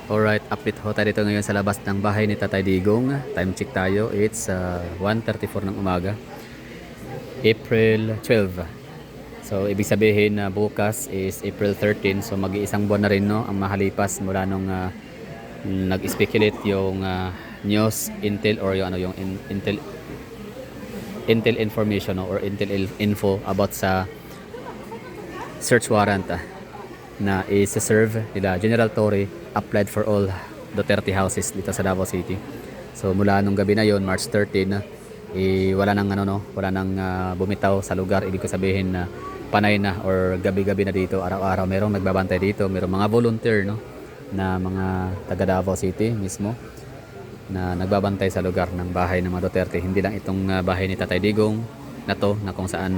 Alright, update ho tayo dito ngayon sa labas ng bahay ni Tatay Digong. Time check tayo, it's 1:34 ng umaga, April 12. So, ibig sabihin na bukas is April 13. So, mag-iisang buwan na rin, no, ang mahalipas mula nung nag-speculate yung news, intel, or yung, intel information, no, or intel info about sa search warrant na is-serve nila General Torre applied for all Duterte houses dito sa Davao City. So mula nung gabi na yon, March 13, wala nang wala nang bumitaw sa lugar. Ibig ko sabihin na panay na, or gabi-gabi na dito, araw-araw merong nagbabantay dito, merong mga volunteer, no, na mga taga Davao City mismo na nagbabantay sa lugar ng bahay ng mga Duterte. Hindi lang itong bahay ni Tatay Digong na to, na kung saan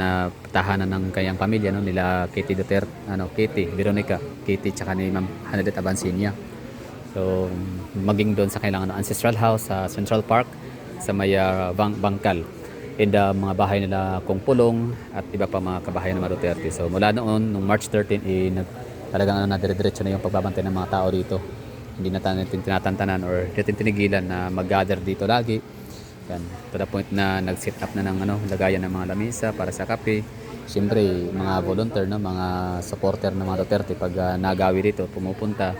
tahanan ng kanyang pamilya, no, nila Kitty Duterte, Kitty, Veronica, Kitty, tsaka ni Ma'am Hanedet Abansinia. So maging doon sa kailangan ancestral house sa Central Park sa may Bangkal, and mga bahay nila Kung Pulong at iba pa mga kabahayan ng mga Duterte. So mula noon, nung March 13, talagang nadire-diretso na yung pagbabantay ng mga tao dito. Hindi na tinatantanan or tinigilan na mag-gather dito lagi. Yan, to the point na nag-set up na ng lagayan ng mga lamisa para sa kape. Siyempre, mga volunteer, no, mga supporter ng mga Duterte, pag nagawi dito, pumupunta,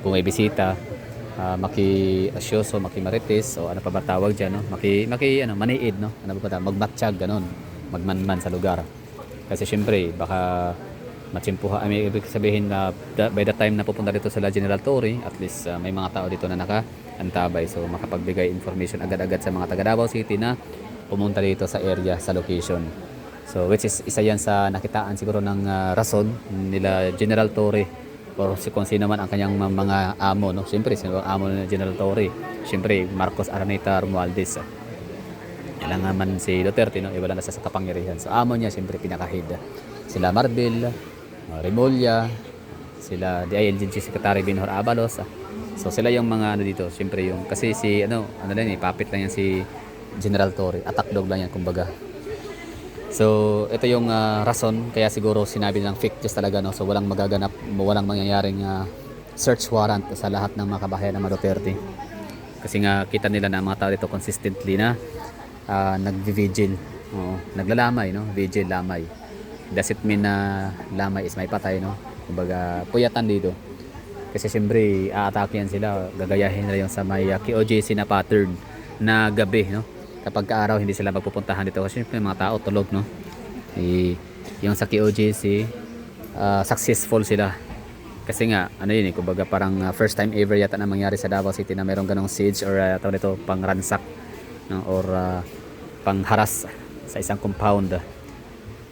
bumibisita, maki-asyoso, maki-marites, o ano pa ba tawag dyan, no? Maniid, no? Ano ba ba, magmatsyag, ganun, magmanman sa lugar. Kasi siyempre, baka matsimpuha, ibig sabihin na by the time na pupunta dito sa General Torre, at least may mga tao dito na nakaantabay, so makapagbigay information agad-agad sa mga taga Davao City na pumunta dito sa area, sa location. So which is isa yan sa nakitaan siguro ng rason nila General Torre, or kung sino man ang kanyang mga amo, no? Siyempre, sino ang amo ni General Torre? Siyempre, Marcos Araneta Romualdez. Ilang man si Duterte, no? Iba lang nasa kapangyarihan. So amo niya, siyempre, pinakahid. Sila Marbil, Remulla, sila DILG Secretary Binhor Abalos. So sila yung mga dito, siyempre yung kasi si puppet lang yan si General Torre, attack dog lang yan kumbaga. So ito yung rason kaya siguro sinabi nilang fake news talaga, no. So walang magaganap, walang mangyayaring search warrant sa lahat ng mga kabahayan ng mga Duterte. Kasi nga kita nila na mga tao dito consistently na nagvi-vigil, naglalamay, no, vigil, lamay. Does it mean na lamay is may patay, no? Kumbaga, puyatan dito. Kasi siyempre, aatake yan sila. Gagayahin nila yung sa may QOJC na pattern na gabi, no? Kapag kaaraw, hindi sila magpupuntahan dito. Kasi siyempre, mga tao tulog, no? Yung sa QOJC, successful sila. Kasi nga, yun kumbaga parang first time ever yata na mangyari sa Davao City na mayroong ganong siege or tawag nito, pang ransak, no? Or pang haras sa isang compound.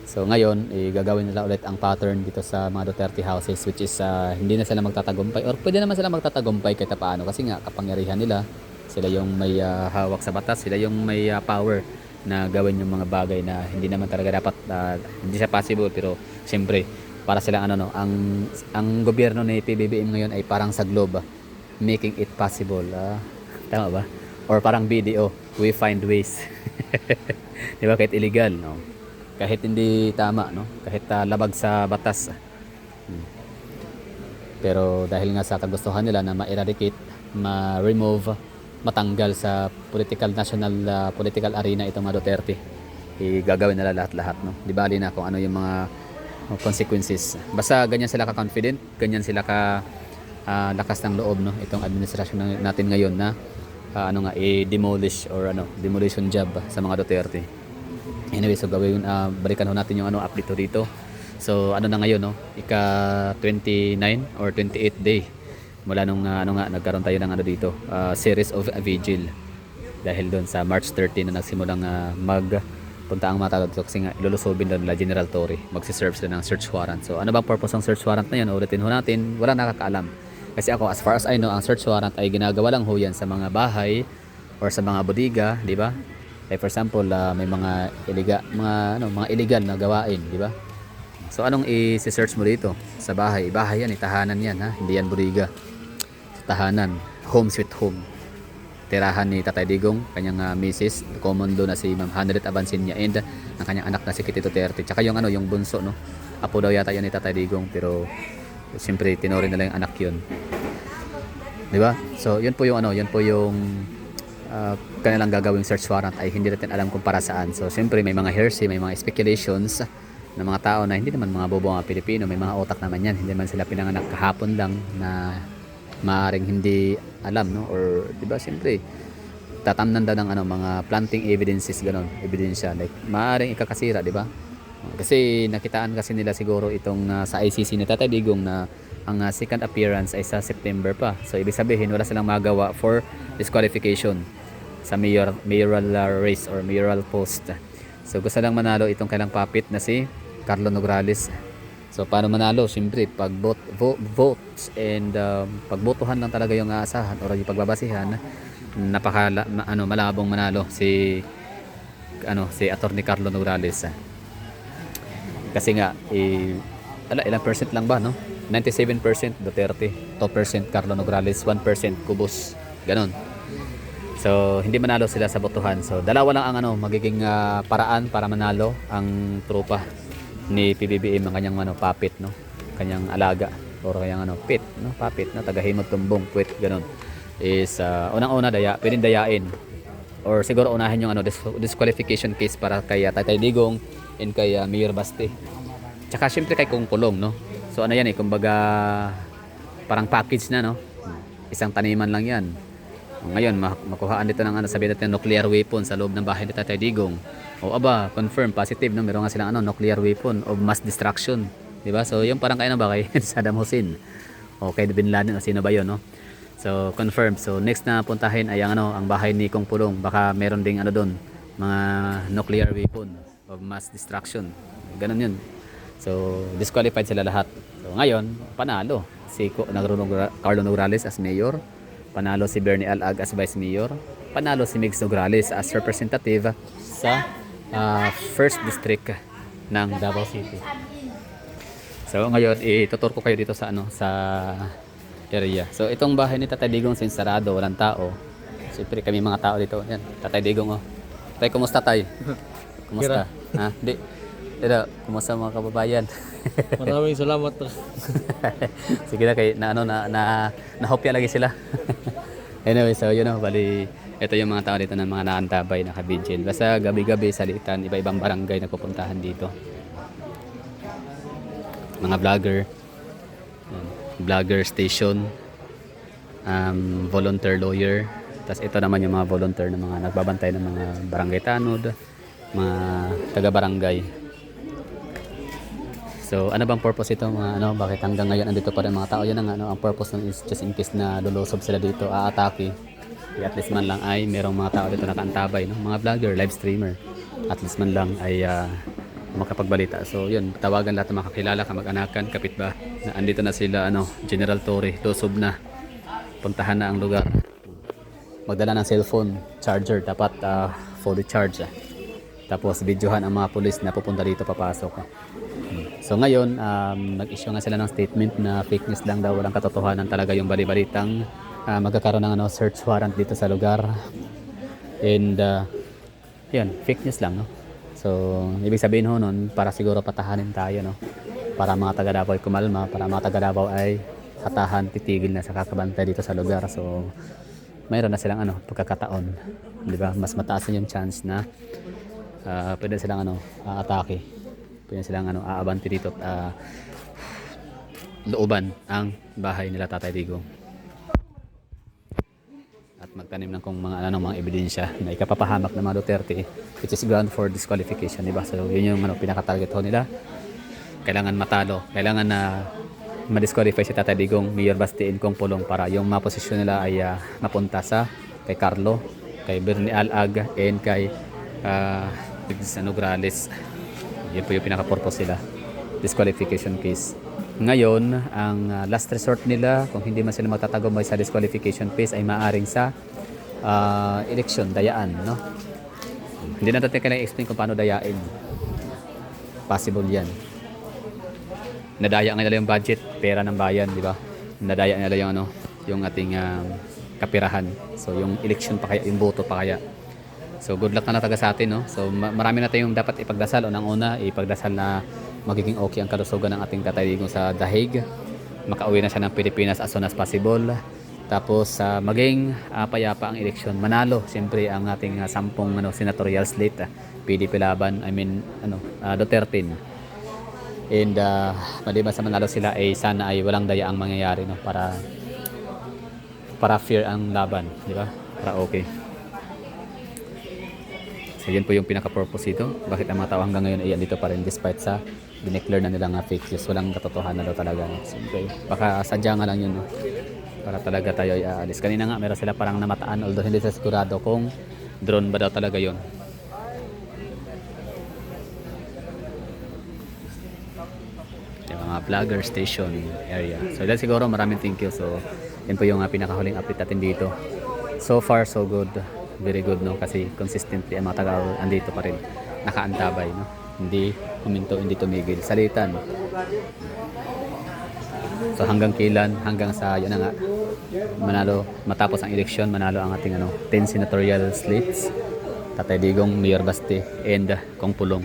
So ngayon, gagawin nila ulit ang pattern dito sa mga Duterte houses, which is hindi na sila magtatagumpay, or pwede naman sila magtatagumpay kahit paano, kasi nga kapangyarihan nila, sila yung may hawak sa batas, sila yung may power na gawin yung mga bagay na hindi naman talaga dapat, hindi siya possible. Pero siyempre, para silang ang gobyerno ni PBBM ngayon ay parang sa globe, making it possible, tama ba? Or parang BDO, we find ways. Di ba, kahit illegal, no? Kahit hindi tama, no? Kahit labag sa batas. Pero dahil nga sa kagustuhan nila na ma-eradicate, ma-remove, matanggal sa national political arena itong mga Duterte, gagawin nila lahat-lahat, no? Di bali na kung ano yung mga consequences. Basta ganyan sila ka-confident, ganyan sila ka lakas ng loob, no? Itong administrasyon natin ngayon na i-demolish or demolition job sa mga Duterte. Anyway, so balikan ho natin yung update dito. So na ngayon, no, ika 29 or 28 day mula nung nagkaroon tayo ng dito, series of vigil dahil doon sa March 13 na nagsimulang magpunta ang mga tao dito, kasi nga ilulusobin doon la General Torre, magsiserve sila ng search warrant. So ano bang purpose ng search warrant na yun? Ulitin ho natin, wala nakakaalam. Kasi ako, as far as I know, ang search warrant ay ginagawa lang ho yan sa mga bahay or sa mga bodega, di ba? Like for example, may mga illegal na gawain, di ba? So anong i-search mo dito? Sa bahay, bahay yan, tahanan yan, ha? Hindi yan bodega. Tahanan, home sweet home. Tirahan ni Tatay Digong, kanyang misis, komando na si Ma'am Hanedet Abansinia, and ang kanyang anak na si Kitty Duterte. Tsaka yung yung bunso, no? Apo daw yata yan ni Tatay Digong, pero siyempre tinuri nila yung anak yun. 'Di ba? So, yun po yung ano, yun po yung kanilang gagawing search warrant ay hindi natin alam kung para saan. So, siyempre may mga hearsay, may mga speculations ng mga tao na hindi naman mga bobo mga Pilipino, may mga otak naman yan. Hindi man sila pinanganak kahapon lang na maaring hindi alam, no? Or, di ba, siyempre, tatamnan daw ng ano, mga planting evidences, ganon, ebidensya. Like, maaring ikakasira, di ba? Kasi nakitaan kasi nila siguro itong sa ICC ni Tatay Digong na ang second appearance ay sa September pa. So, ibig sabihin, wala silang magawa for disqualification sa mayoral race or mayoral post. So, gusto lang manalo itong kailang papit na si Carlo Nograles. So, paano manalo? Siyempre, pag votes and pagbotohan lang talaga yung aasahan o yung pagbabasihan, malabong manalo si Attorney Carlo Nograles. Kasi nga, ilang percent lang ba, no? 97% Duterte, 2% Carlo Nograles, 1% Cubos. Ganon. So, hindi manalo sila sa botohan. So, dalawa lang ang magiging paraan para manalo ang tropa ni PBBM, ang kanyang puppet, no? Kanyang alaga or kanyang pit, no? Puppet, no? Tagahimod tumbong, puwet, ganon. Is unang-una pwedeng dayain. Or siguro unahin yung disqualification case para kay Tatay Digong and kay Mayor Baste. Tsaka syempre kay Kung Kulong, no? So ano yan kumbaga parang package na, no? Isang taniman lang yan. Ngayon makuhaan dito ng sabihin natin nuclear weapon sa loob ng bahay ni Tatay Digong. O aba, confirm positive, no? Meron nga silang nuclear weapon of mass destruction, 'di ba? So yung parang kay Saddam Hussein o kay Bin Laden o sino ba 'yon, no? So confirmed. So next na puntahin ay ang bahay ni Kung Pulong. Baka meron ding doon, mga nuclear weapon of mass destruction. Ganun 'yun. So disqualified sila lahat. So ngayon, panalo si Carlo Nograles as mayor, panalo si Bernie Alag as vice mayor, panalo si Migs Nograles as representative sa first district ng Davao City. So ngayon itutur ko kayo dito sa sa area. So itong bahay ni Tatay Digong since sarado, walang tao. Siyempre kami mga tao dito. Yan, Tatay Digong. Tay, kumusta tay? Kumusta? Ha? Di. Pero kumusta mga kababayan? Maraming salamat. Sige na kay na-hopya lagi sila. Anyway, so bali ito yung mga tao dito ng mga naantabay, naka-vigil. Basta gabi-gabi salitan, iba-ibang barangay na pupuntahan dito. Mga vlogger station, volunteer lawyer. Tapos ito naman yung mga volunteer na mga nagbabantay ng mga barangay tanod, mga taga-barangay. So ano bang purpose ito mga bakit hanggang ngayon andito pa rin mga tao? Yan ang purpose ng is just in case na lulusob sila dito, aatake. At least man lang ay merong mga tao dito nakaantabay, no? Mga vlogger, live streamer. At least man lang ay makapagbalita. So yun, tawagan lahat ng makakilala, kamag-anakan, kapitbahay na andito na sila General Torre, lusob na. Puntahan na ang lugar. Magdala ng cellphone charger, dapat fully charged. Tapos videohan ang mga pulis na pupunta dito papasok. So ngayon, nag-issue nga sila ng statement na fake news lang daw, walang katotohanan talaga yung bali-balitang magkakaroon ng search warrant dito sa lugar. And yun, fake news lang, no? So, ibig sabihin nun, para siguro patahanin tayo, no? Para mga taga Davao ay kumalma, para mga taga Davao ay hatahan, titigil na sa kakabantay dito sa lugar. So, mayroon na silang pagkakataon, di ba? Mas mataas na yung chance na pwede silang atake. Pwede silang aabante dito at looban ang bahay nila Tatay Digong. At magtanim ng kung mga mga ebidensya na ikapapahamak ng mga Duterte, which is ground for disqualification, di ba? So yun yung pinaka-target ho nila. Kailangan matalo, kailangan na ma-disqualify si Tatay Digong, Mayor Baste and Kung Pulong para yung mga posisyon nila ay napunta sa kay Carlo, kay Bernie Alag and kay Nograles. Yun po yung pinaka-purpose nila, disqualification case. Ngayon, ang last resort nila, kung hindi man sila magtatagumpay sa disqualification case, ay maaring sa election, dayaan, no? Hindi na natin kailangan explain kung paano dayain. Possible yan. Nadaya nga nila yung budget, pera ng bayan, di ba? Nadaya nila yung yung ating kapirahan. So yung election pa kaya, yung boto pa kaya. So good luck na taga sa atin, no? So marami na tayong dapat ipagdasal. Unang-una, ipagdasal na magiging okay ang kalusugan ng ating Tatay Digong sa dahig. Makauwi na siya ng Pilipinas as soon as possible. Tapos maging payapa ang eleksyon. Manalo siyempre ang ating 10 senatorial slate, PDP laban, I mean Duterte. And maliban sa manalo sila ay sana ay walang daya ang mangyayari, no, para fair ang laban, di ba? Para okay. So yun po yung pinaka-purpose dito. Bakit ang mga tao hanggang ngayon ay andito pa rin despite sa dineclare na nilang fake news. Walang katotohanan daw talaga. Siyempre, baka sadya nga lang yun, no? Para talaga tayo ay aalis. Kanina nga meron sila parang namataan, although hindi sa sigurado kung drone ba daw talaga yun. Yung mga vlogger station area. So dahil siguro maraming thank you. So yun po yung pinakahuling update natin dito. So far so good. Very good, no, kasi consistently ang mga taga andito pa rin, nakaantabay, no, hindi huminto, hindi tumigil, salitan. So hanggang kailan, hanggang sa yun na nga, manalo, matapos ang eleksyon, manalo ang ating 10 senatorial slates, Tatay Digong, Mayor Baste, and Kong Pulong.